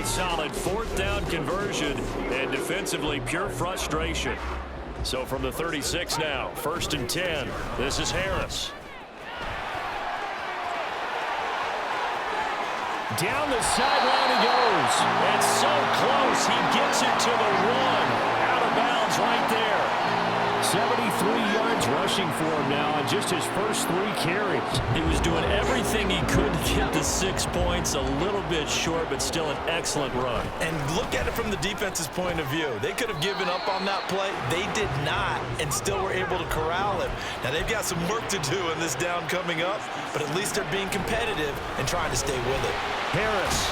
solid fourth down conversion, and defensively pure frustration. So from the 36 now, 1st and 10. This is Harris. Down the sideline he goes. It's so close. He gets it to the 1. Out of bounds right there. 73 yards rushing for him now on just his first 3 carries. He was doing everything he could to get the 6 points. A little bit short, but still an excellent run. And look at it from the defense's point of view. They could have given up on that play. They did not, and still were able to corral him. Now, they've got some work to do in this down coming up, but at least they're being competitive and trying to stay with it. Harris.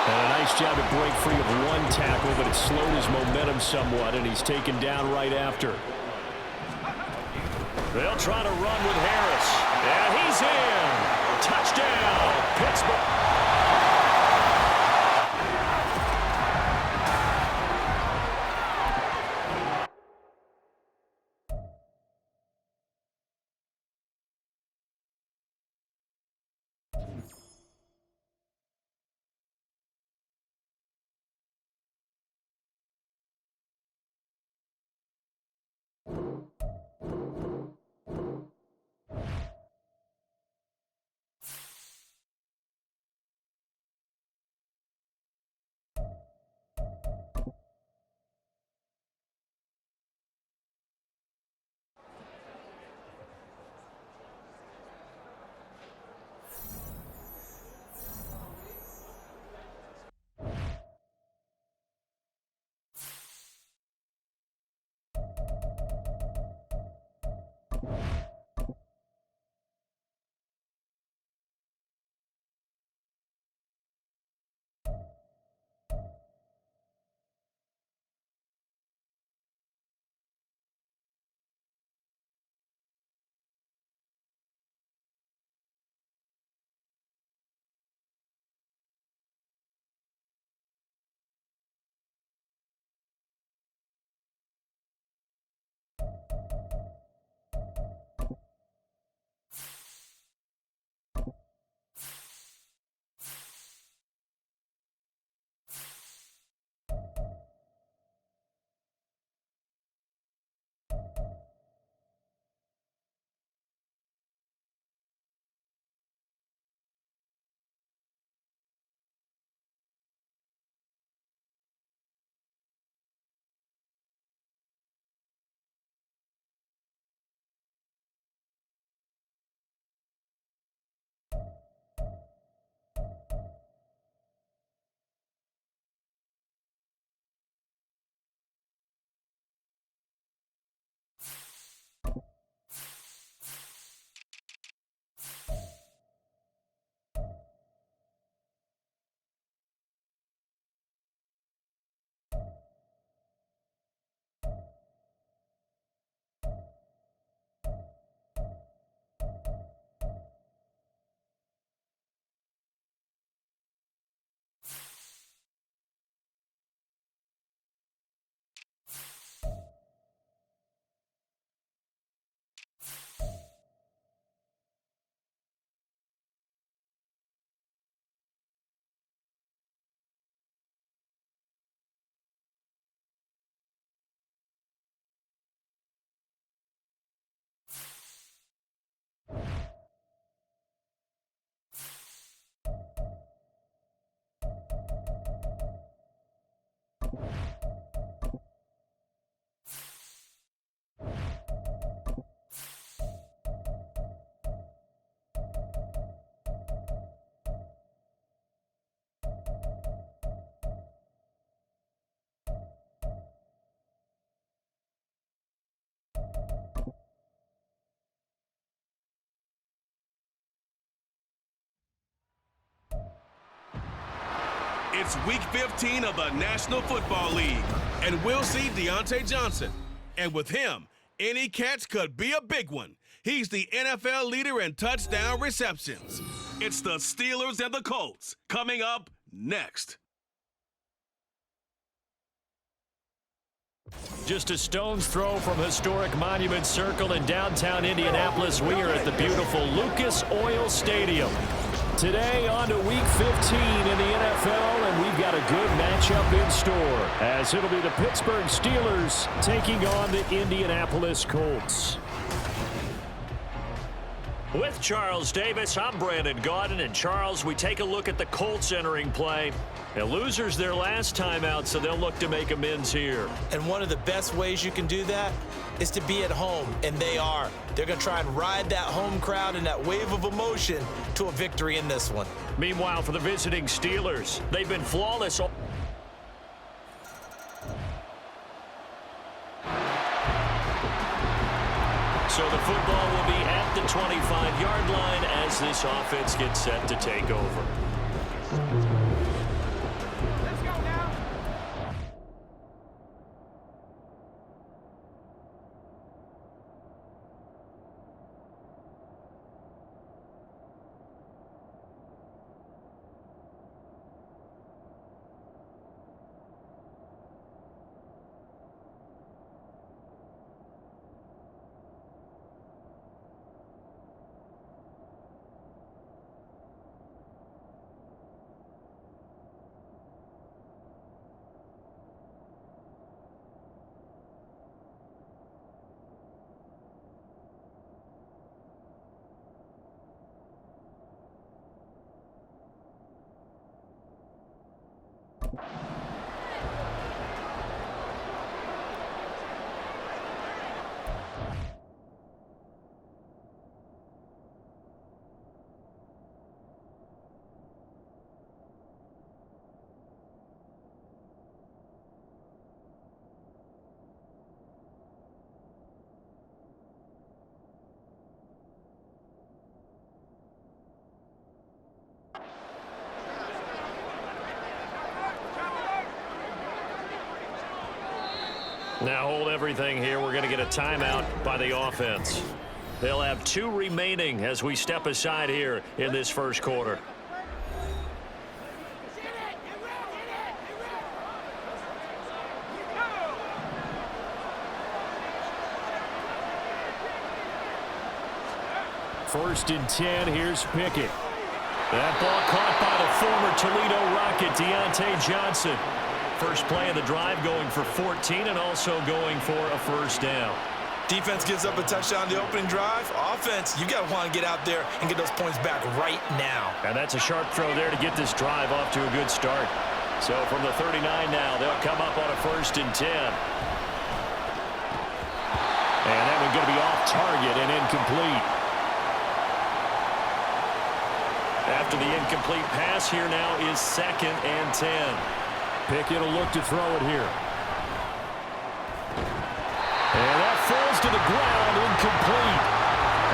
And a nice job to break free of 1 tackle, but it slowed his momentum somewhat, and he's taken down right after. They'll try to run with Harris. And he's in. Touchdown, Pittsburgh. It's Week 15 of the National Football League, and we'll see Deontay Johnson. And with him, any catch could be a big one. He's the NFL leader in touchdown receptions. It's the Steelers and the Colts coming up next. Just a stone's throw from historic Monument Circle in downtown Indianapolis, we are at the beautiful Lucas Oil Stadium. Today on to Week 15 in the NFL, and we've got a good matchup in store, as it'll be the Pittsburgh Steelers taking on the Indianapolis Colts. With Charles Davis, I'm Brandon Gaudin. And Charles, we take a look at the Colts entering play. The losers their last time out, so they'll look to make amends here. And one of the best ways you can do that is to be at home, and they are. They're going to try and ride that home crowd and that wave of emotion to a victory in this one. Meanwhile, for the visiting Steelers, they've been flawless. So the football will be at the 25-yard line as this offense gets set to take over. Now hold everything here. We're going to get a timeout by the offense. They'll have 2 remaining as we step aside here in this first quarter. First and 10, here's Pickett. That ball caught by the former Toledo Rocket, Deontay Johnson. First play of the drive, going for 14 and also going for a first down. Defense gives up a touchdown the opening drive. Offense, you got to want to get out there and get those points back right now. And that's a sharp throw there to get this drive off to a good start. So from the 39 now, they'll come up on a first and 10. And that one's going to be off target and incomplete. After the incomplete pass, here now is 2nd and 10. Pickett will look to throw it here. And that falls to the ground, incomplete.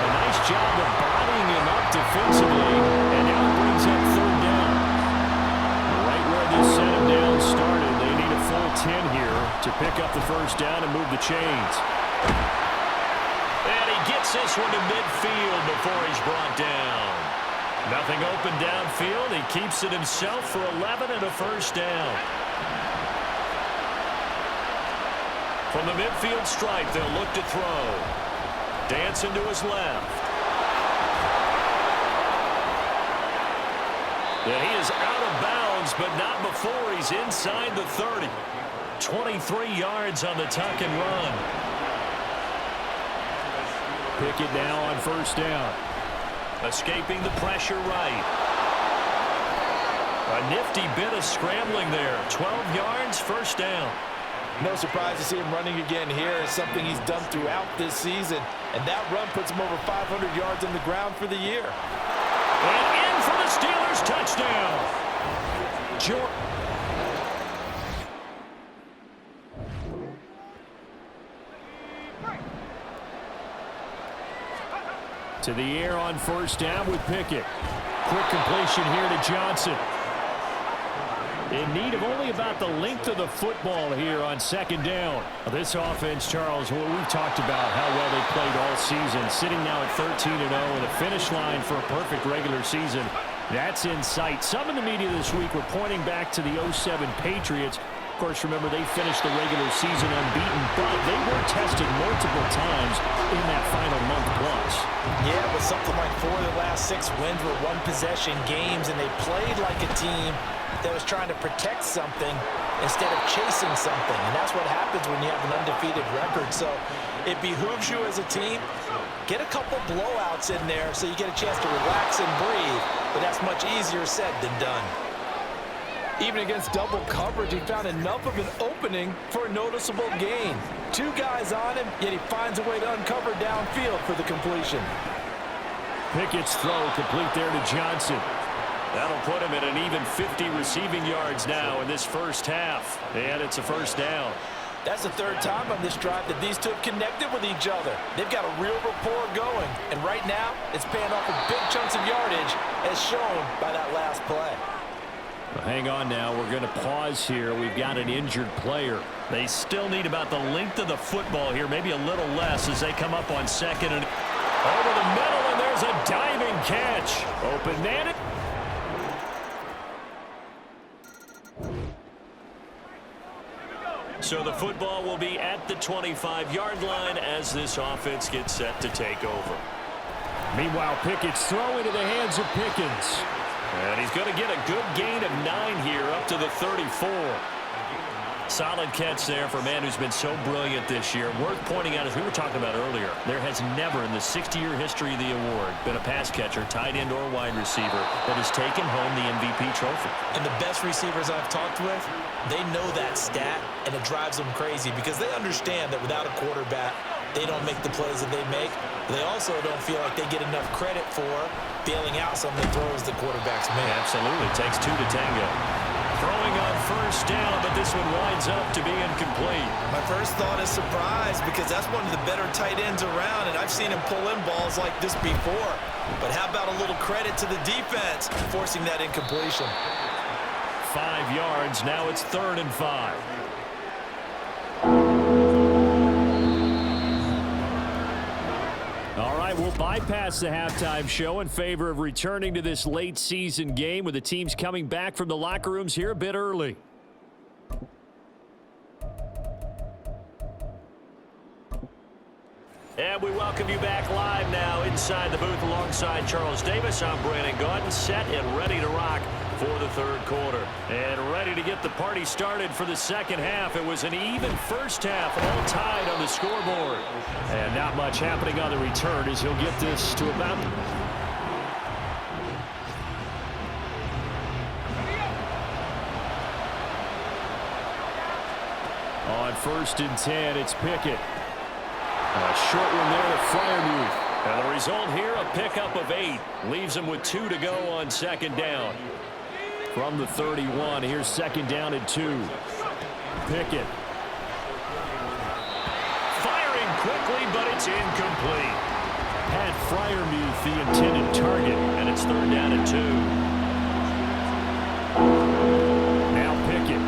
A nice job of bodying him up defensively, and now it brings up 3rd down. Right where this set him down started, they need a full 10 here to pick up the first down and move the chains. And he gets this one to midfield before he's brought down. Nothing open downfield. He keeps it himself for 11 and a first down. From the midfield stripe, they'll look to throw. Dancing to his left. And he is out of bounds, but not before he's inside the 30. 23 yards on the tuck and run. Pickett now on first down. Escaping the pressure right. A nifty bit of scrambling there. 12 yards, first down. No surprise to see him running again here. It's something he's done throughout this season. And that run puts him over 500 yards on the ground for the year. And in for the Steelers, touchdown. To the air on first down with Pickett. Quick completion here to Johnson. In need of only about the length of the football here on 2nd down. This offense, Charles, what we've talked about, how well they played all season, sitting now at 13-0 and a finish line for a perfect regular season. That's in sight. Some in the media this week were pointing back to the 07 Patriots. course, remember, they finished the regular season unbeaten, but they were tested multiple times in that final month plus. Yeah, but something like 4 of the last 6 wins were one-possession games, and they played like a team that was trying to protect something instead of chasing something. And that's what happens when you have an undefeated record. So it behooves you as a team, get a couple blowouts in there so you get a chance to relax and breathe. But that's much easier said than done. Even against double coverage, he found enough of an opening for a noticeable gain. 2 guys on him, yet he finds a way to uncover downfield for the completion. Pickett's throw complete there to Johnson. That'll put him at an even 50 receiving yards now in this first half. And it's a first down. That's the 3rd time on this drive that these two have connected with each other. They've got a real rapport going. And right now, it's paying off with big chunks of yardage, as shown by that last play. Well, hang on now. We're going to pause here. We've got an injured player. They still need about the length of the football here, maybe a little less as they come up on second and over the middle, and there's a diving catch. Open man. So the football will be at the 25-yard line as this offense gets set to take over. Meanwhile, Pickett's throw into the hands of Pickens. And he's going to get a good gain of 9 here up to the 34. Solid catch there for a man who's been so brilliant this year. Worth pointing out, as we were talking about earlier, there has never in the 60-year history of the award been a pass catcher, tight end or wide receiver that has taken home the MVP trophy. And the best receivers I've talked with, they know that stat, and it drives them crazy because they understand that without a quarterback, they don't make the plays that they make. They also don't feel like they get enough credit for bailing out some of the throws the quarterbacks make. Absolutely. Takes 2 to tango. Throwing on first down, but this one winds up to be incomplete. My first thought is surprise because that's one of the better tight ends around, and I've seen him pull in balls like this before. But how about a little credit to the defense forcing that incompletion? 5 yards. Now it's 3rd and 5. All right, we'll bypass the halftime show in favor of returning to this late season game with the teams coming back from the locker rooms here a bit early. And we welcome you back live now inside the booth alongside Charles Davis. I'm Brandon Gaudin, set and ready to rock for the 3rd quarter. And ready to get the party started for the 2nd half. It was an even first half, all tied on the scoreboard. And not much happening on the return as he'll get this to about... On 1st and 10, it's Pickett. A short one there to Freiermuth. And the result here, a pickup of 8. Leaves him with 2 to go on 2nd down. From the 31, here's 2nd down and 2. Pickett. Firing quickly, but it's incomplete. Pat Freiermuth, the intended target, and it's 3rd down and 2. Now Pickett.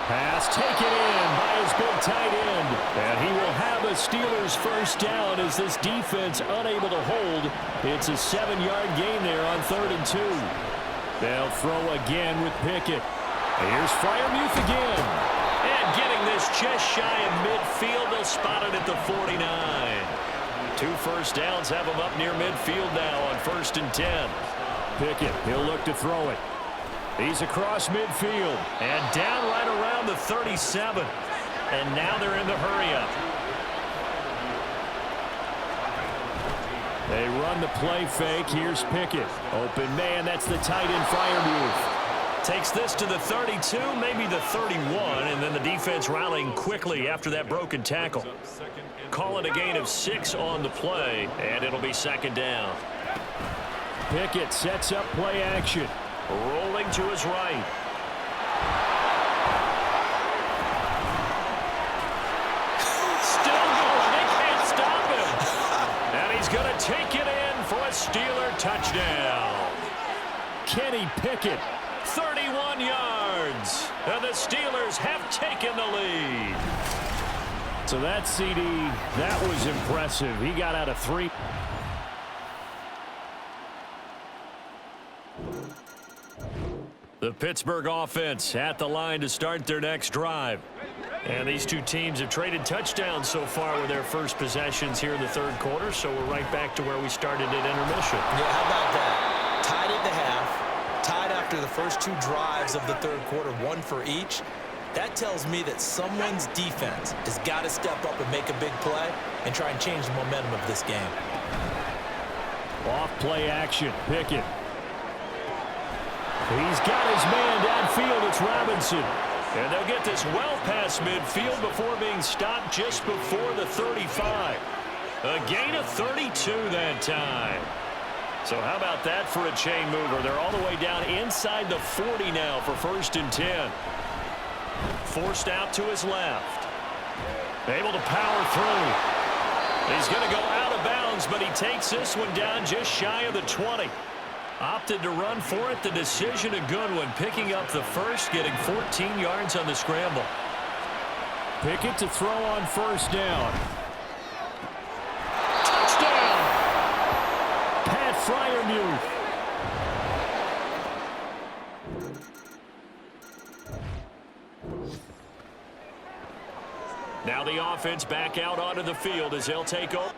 Pass taken in by his big tight end. And he will have a Steelers first down as this defense unable to hold. It's a 7-yard gain there on 3rd and 2. They'll throw again with Pickett. Here's Freiermuth again. And getting this just shy of midfield. They'll spot it at the 49. 2 first downs have him up near midfield now on 1st and 10. Pickett, he'll look to throw it. He's across midfield and down right around the 37. And now they're in the hurry-up. They run the play fake. Here's Pickett. Open man, that's the tight end Freiermuth. Takes this to the 32, maybe the 31, and then the defense rallying quickly after that broken tackle. Call it a gain of 6 on the play, and it'll be 2nd down. Pickett sets up play action. Rolling to his right. Still going. They can't stop him. And he's going to take it in for a Steeler touchdown. Kenny Pickett, 31 yards. And the Steelers have taken the lead. So that CD, that was impressive. He got out of 3. The Pittsburgh offense at the line to start their next drive. And these two teams have traded touchdowns so far with their first possessions here in the third quarter, so we're right back to where we started at intermission. Yeah, how about that? Tied at the half, tied after the first two drives of the third quarter, one for each. That tells me that someone's defense has got to step up and make a big play and try and change the momentum of this game. Off play action, Pickett. He's got his man downfield. It's Robinson. And they'll get this well past midfield before being stopped just before the 35. A gain of 32 that time. So how about that for a chain mover? They're all the way down inside the 40 now for 1st and 10. Forced out to his left. Able to power through. He's going to go out of bounds, but he takes this one down just shy of the 20. Opted to run for it. The decision a good one. Picking up the first, getting 14 yards on the scramble. Pickett to throw on 1st down. Touchdown! Pat Freiermuth. Now the offense back out onto the field as they'll take over.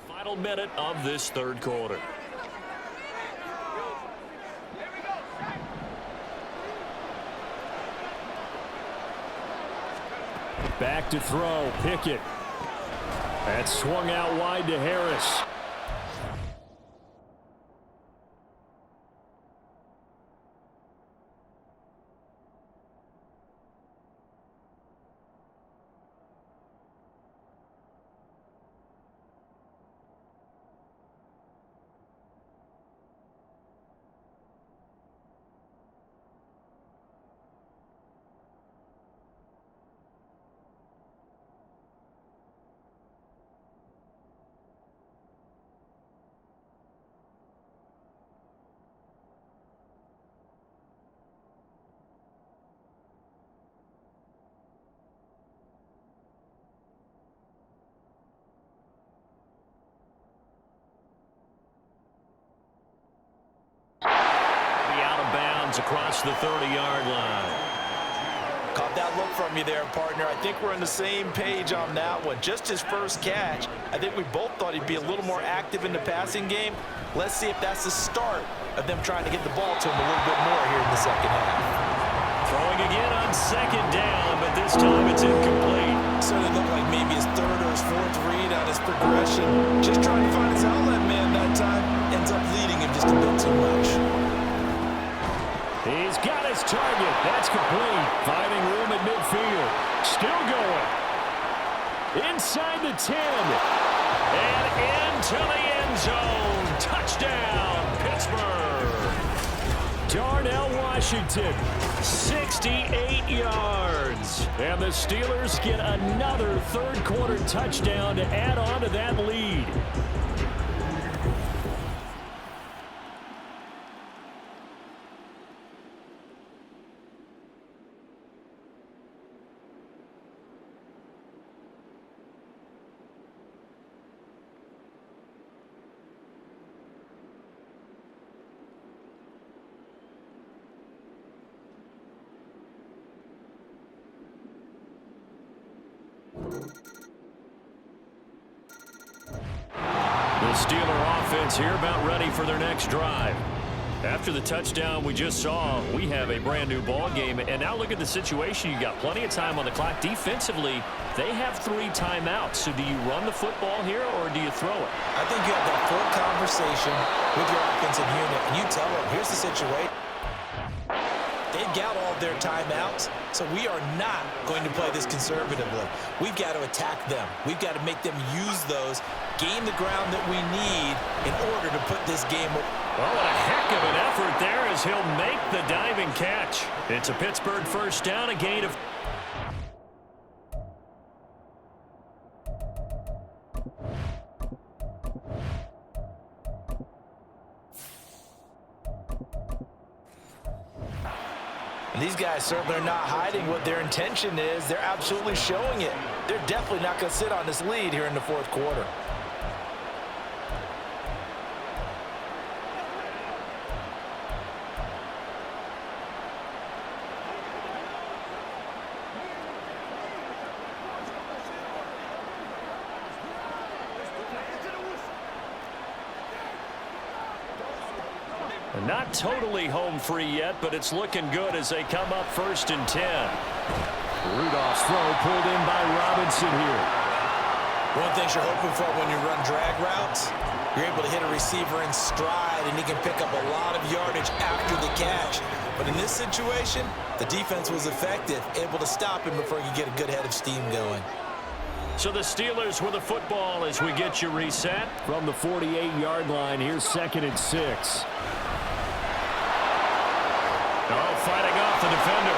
Final minute of this third quarter. Back to throw, Pickett. That swung out wide to Harris. Across the 30-yard line. Caught that look from you there, partner. I think we're on the same page on that one. Just his first catch. I think we both thought he'd be a little more active in the passing game. Let's see if that's the start of them trying to get the ball to him a little bit more here in the second half. Throwing again on 2nd down, but this time it's incomplete. So it looked like maybe his 3rd or his 4th read on his progression. Just trying to find his outlet man that time. Ends up leading him just a bit too much. He's got his target. That's complete. Finding room at midfield. Still going. Inside the 10. And into the end zone. Touchdown, Pittsburgh. Darnell Washington, 68 yards. And the Steelers get another third quarter touchdown to add on to that lead. The Steeler offense here about ready for their next drive. After the touchdown we just saw, we have a brand new ball game. And now look at the situation. You got plenty of time on the clock. Defensively, they have 3 timeouts. So do you run the football here or do you throw it? I think you have that full conversation with your offensive unit, and you tell them, here's the situation. They've got all their timeouts, so we are not going to play this conservatively. We've got to attack them. We've got to make them use those, gain the ground that we need in order to put this game. Well, what a heck of an effort there as he'll make the diving catch. It's a Pittsburgh first down, a gain of... And these guys certainly are not hiding what their intention is. They're absolutely showing it. They're definitely not going to sit on this lead here in the fourth quarter. Not totally home free yet, but it's looking good as they come up 1st and 10. Rudolph's throw pulled in by Robinson here. One thing you're hoping for when you run drag routes, you're able to hit a receiver in stride, and he can pick up a lot of yardage after the catch. But in this situation, the defense was effective, able to stop him before he could get a good head of steam going. So the Steelers with the football as we get you reset. From the 48-yard line, here's 2nd and 6. Oh, fighting off the defender.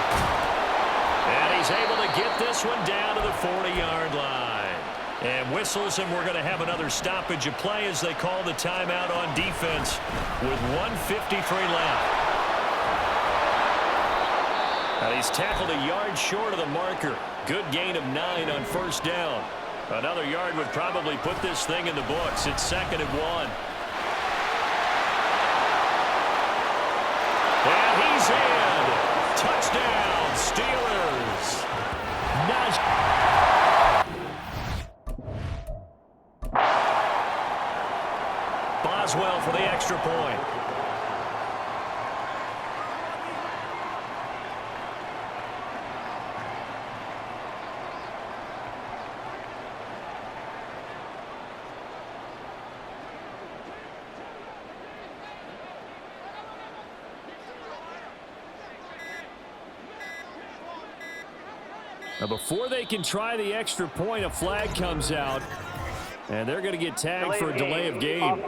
And he's able to get this one down to the 40-yard line. And whistles, and we're going to have another stoppage of play as they call the timeout on defense with 1:53 left. And he's tackled a yard short of the marker. Good gain of 9 on 1st down. Another yard would probably put this thing in the books. It's 2nd and 1. And he's in. Touchdown, Steelers. Nice. Boswell for the extra point. Now before they can try the extra point, a flag comes out, and they're going to get tagged for a delay of game.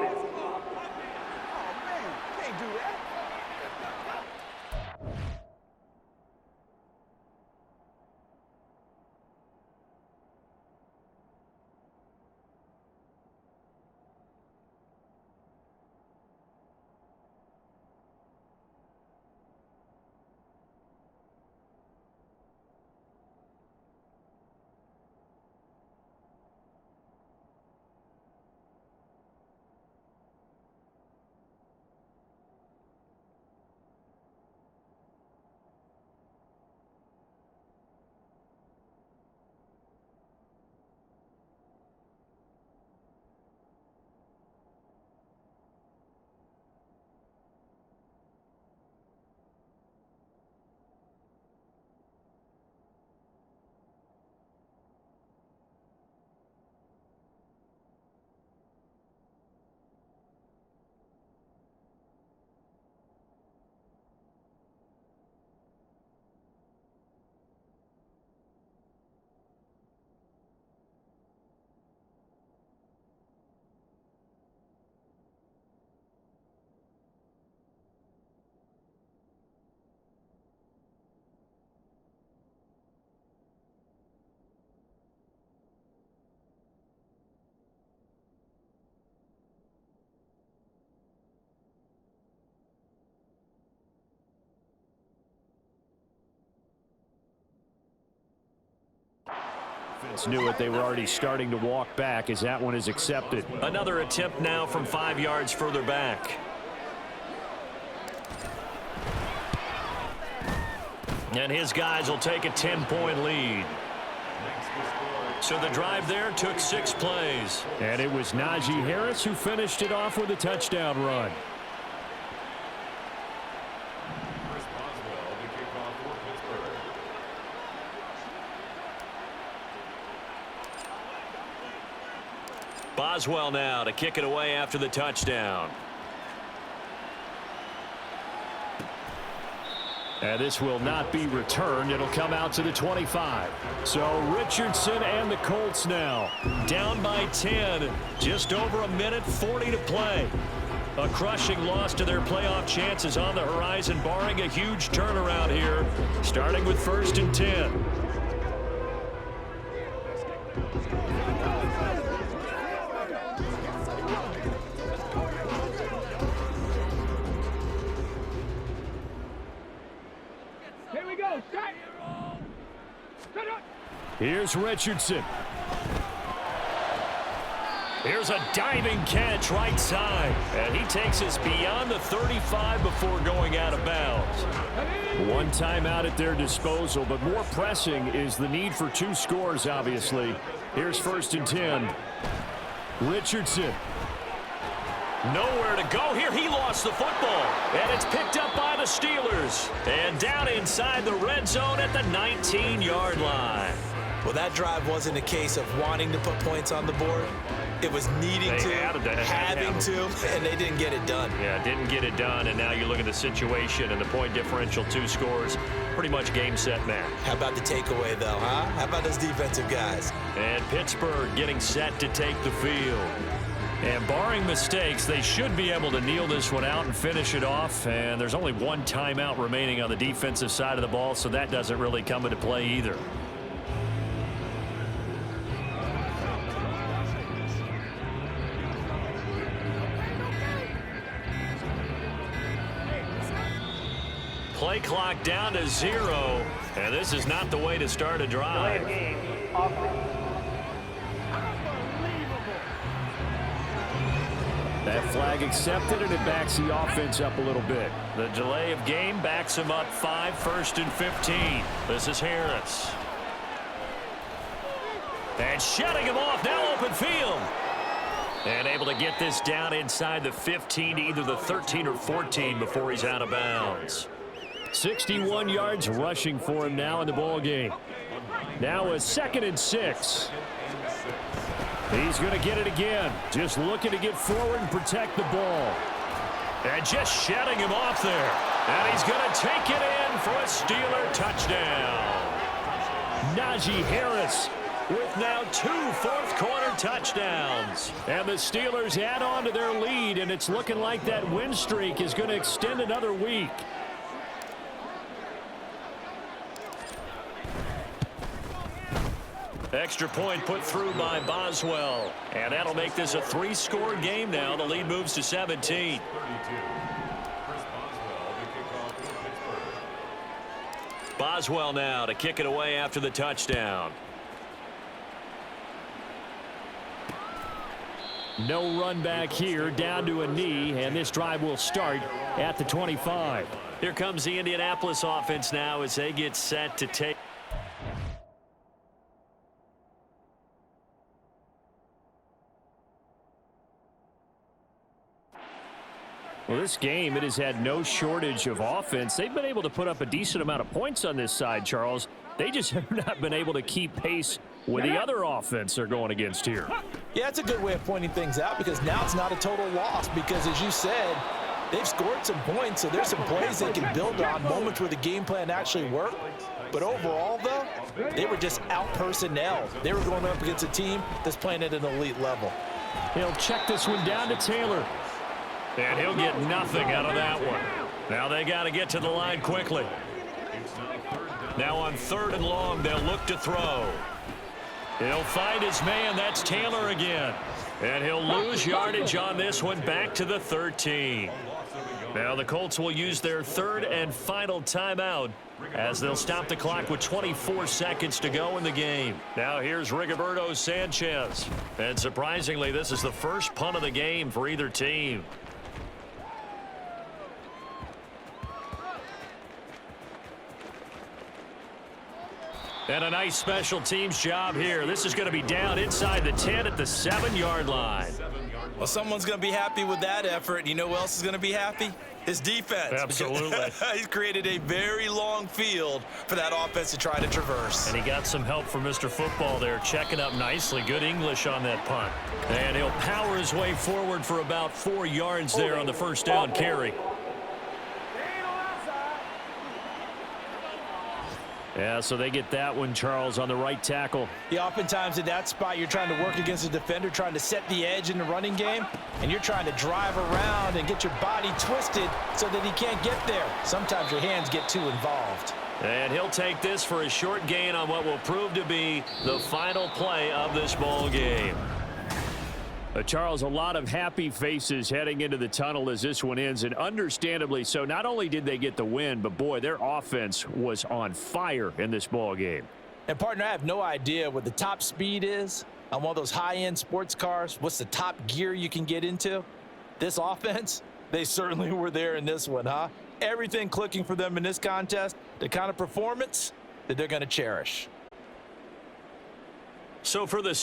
Knew it. They were already starting to walk back as that one is accepted. Another attempt now from 5 yards further back. And his guys will take a 10-point lead. So the drive there took 6 plays. And it was Najee Harris who finished it off with a touchdown run. Boswell now to kick it away after the touchdown. And this will not be returned. It'll come out to the 25. So Richardson and the Colts now down by 10. Just over a minute 40 to play. A crushing loss to their playoff chances on the horizon, barring a huge turnaround here, starting with 1st and 10. Here's Richardson. Here's a diving catch right side. And he takes us beyond the 35 before going out of bounds. One timeout at their disposal, but more pressing is the need for 2 scores, obviously. Here's 1st and 10. Richardson. Nowhere to go here. He lost the football. And it's picked up by the Steelers. And down inside the red zone at the 19-yard line. Well, that drive wasn't a case of wanting to put points on the board. It was needing to, having to, and they didn't get it done. Yeah, didn't get it done, and now you look at the situation and the point differential, 2 scores, pretty much game, set, match. How about the takeaway, though, huh? How about those defensive guys? And Pittsburgh getting set to take the field. And barring mistakes, they should be able to kneel this one out and finish it off. And there's only 1 timeout remaining on the defensive side of the ball, so that doesn't really come into play either. Play clock down to 0, and this is not the way to start a drive. That flag accepted, and it backs the offense up a little bit. The delay of game backs him up 5, 1st and 15. This is Harris. And shutting him off, now open field. And able to get this down inside the 15 to either the 13 or 14 before he's out of bounds. 61 yards rushing for him now in the ball game. Now a 2nd and 6. He's going to get it again. Just looking to get forward and protect the ball. And just shutting him off there. And he's going to take it in for a Steeler touchdown. Najee Harris with now 2 fourth-quarter touchdowns. And the Steelers add on to their lead, and it's looking like that win streak is going to extend another week. Extra point put through by Boswell. And that'll make this a 3-score game now. The lead moves to 17. Boswell now to kick it away after the touchdown. No run back here, down to a knee, and this drive will start at the 25. Here comes the Indianapolis offense now as they get set to take. Well, this game, it has had no shortage of offense. They've been able to put up a decent amount of points on this side, Charles. They just have not been able to keep pace with the other offense they're going against here. Yeah, it's a good way of pointing things out because now it's not a total loss because, as you said, they've scored some points, so there's some plays they can build on, moments where the game plan actually worked. But overall, though, they were just out-personnel. They were going up against a team that's playing at an elite level. He'll check this one down to Taylor. And he'll get nothing out of that one. Now they got to get to the line quickly. Now on 3rd and long, they'll look to throw. He'll find his man. That's Taylor again. And he'll lose yardage on this one back to the 13. Now the Colts will use their 3rd and final timeout as they'll stop the clock with 24 seconds to go in the game. Now here's Rigoberto Sanchez. And surprisingly, this is the first punt of the game for either team. And a nice special teams job here. This is going to be down inside the 10 at the 7-yard line. Well, someone's going to be happy with that effort. You know who else is going to be happy? His defense. Absolutely. He's created a very long field for that offense to try to traverse. And he got some help from Mr. Football there, checking up nicely. Good English on that punt. And he'll power his way forward for about 4 yards there on the first down carry. Yeah, so they get that one, Charles, on the right tackle. Yeah, oftentimes in that spot, you're trying to work against a defender, trying to set the edge in the running game, and you're trying to drive around and get your body twisted so that he can't get there. Sometimes your hands get too involved. And he'll take this for a short gain on what will prove to be the final play of this ball game. Charles, a lot of happy faces heading into the tunnel as this one ends, and understandably so. Not only did they get the win, but boy, their offense was on fire in this ball game. And partner, I have no idea what the top speed is on one of those high-end sports cars. What's the top gear you can get into? This offense, they certainly were there in this one, huh? Everything clicking for them in this contest, the kind of performance that they're going to cherish. So for the